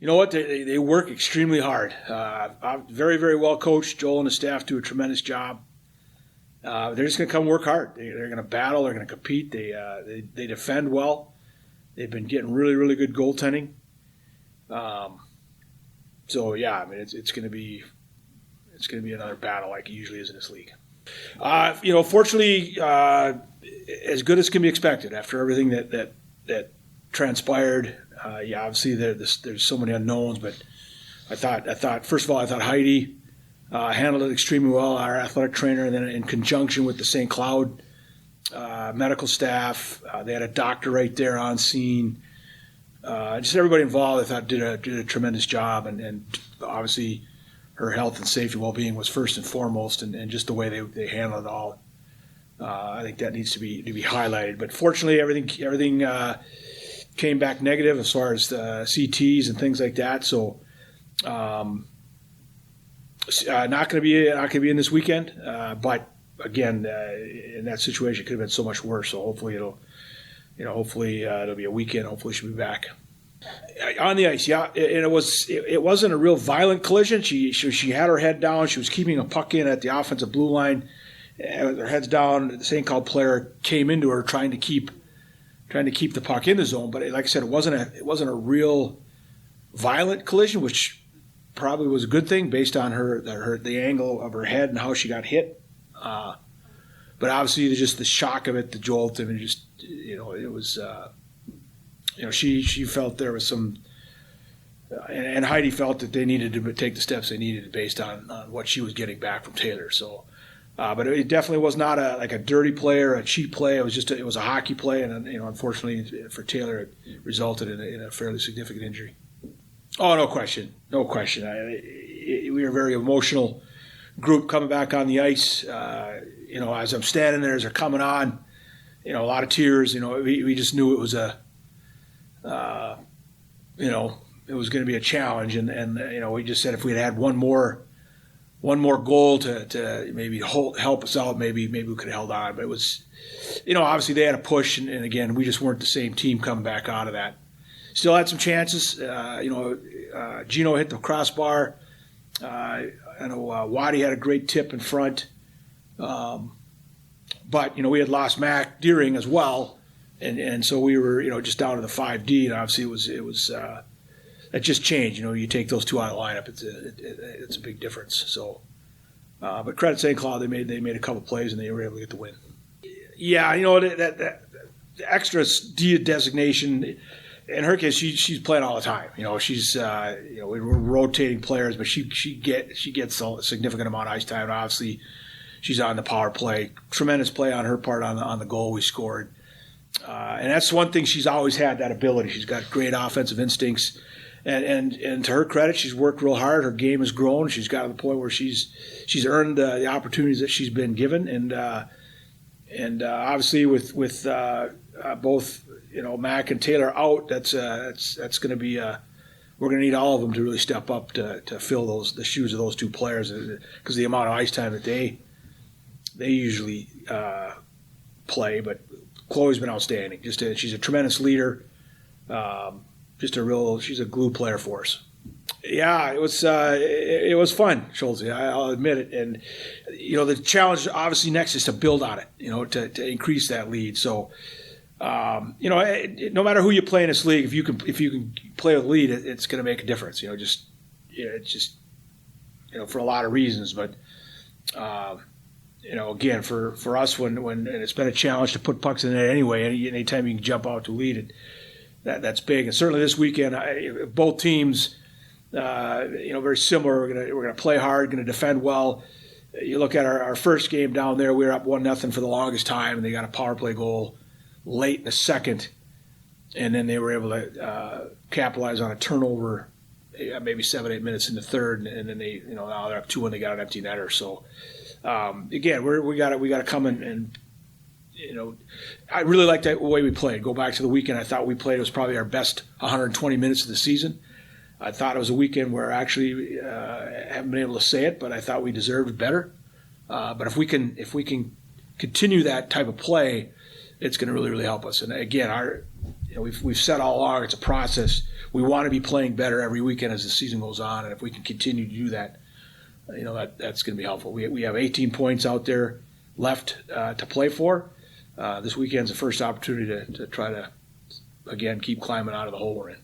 You know what? They work extremely hard. Very, very well coached. Joel and the staff do a tremendous job. They're just going to come work hard. They're going to battle. They're going to compete. They defend well. They've been getting really, really good goaltending. So yeah, I mean it's going to be another battle like it usually is in this league. Fortunately, as good as can be expected after everything that transpired. Obviously there's so many unknowns, but I thought first of all Heidi handled it extremely well, our athletic trainer, and then in conjunction with the St. Cloud medical staff, they had a doctor right there on scene. Just everybody involved, I thought, did a tremendous job, and obviously her health and safety, well-being was first and foremost, and just the way they handled it all. I think that needs to be highlighted. But fortunately, everything came back negative as far as the CTs and things like that. So not going to be in this weekend. But again, in that situation, it could have been so much worse. So hopefully it'll be a weekend. Hopefully she'll be back on the ice. Yeah, and it wasn't a real violent collision. She had her head down. She was keeping a puck in at the offensive blue line. With her head's down, the St. Cloud player came into her trying to keep the puck in the zone. But like I said, it wasn't a real violent collision, which probably was a good thing based on the angle of her head and how she got hit. But obviously, just the shock of it, the jolt, I mean, just it was. She felt there was some, and Heidi felt that they needed to take the steps they needed based on what she was getting back from Taylor. So, but it definitely was not a dirty play or a cheap play. It was it was a hockey play, and unfortunately for Taylor, it resulted in a fairly significant injury. Oh, no question. We were a very emotional group coming back on the ice. As I'm standing there, as they're coming on, a lot of tears. We just knew it was it was going to be a challenge, and we just said if we had one more goal to maybe help us out, maybe we could have held on. But it was, obviously they had a push, and again, we just weren't the same team coming back out of that. Still had some chances. Gino hit the crossbar. I know Waddy had a great tip in front. But, we had lost Mac Deering as well. And so we were, just down to the 5D. And obviously it was that just changed. You take those two out of the lineup. It's a big difference. So, but credit St. Cloud, they made a couple plays and they were able to get the win. Yeah, that extra D designation, in her case, she's playing all the time. She's we're rotating players, but she gets a significant amount of ice time. And obviously, she's on the power play. Tremendous play on her part on the goal we scored. And that's one thing she's always had, that ability. She's got great offensive instincts. And to her credit, she's worked real hard. Her game has grown. She's got to the point where she's earned the opportunities that she's been given. And obviously with both Mac and Taylor out, that's going to be we're going to need all of them to really step up to fill the shoes of those two players, because the amount of ice time that they usually play. But Chloe's been outstanding. She's a tremendous leader. She's a glue player for us. Yeah, it was fun, Schultze. I'll admit it. And the challenge obviously next is to build on it. To increase that lead. So, no matter who you play in this league, if you can play with lead, it's going to make a difference. It's just for a lot of reasons. But again, for us, when it's been a challenge to put pucks in the net anyway. Anytime you can jump out to lead, that's big. And certainly this weekend, both teams. Very similar. We're gonna play hard, gonna defend well. You look at our first game down there, we were up 1-0 for the longest time, and they got a power play goal late in the second, and then they were able to capitalize on a turnover, maybe 7-8 minutes in the third, and then they, now they're up 2-1. They got an empty netter. So again, we got to come and I really liked the way we played. Go back to the weekend, I thought we played. It was probably our best 120 minutes of the season. I thought it was a weekend where actually haven't been able to say it, but I thought we deserved better. But if we can continue that type of play, it's going to really, really help us. And again, we've said all along, it's a process. we want to be playing better every weekend as the season goes on, and if we can continue to do that, that's going to be helpful. We have 18 points out there left to play for. This weekend's the first opportunity to try to, again, keep climbing out of the hole we're in.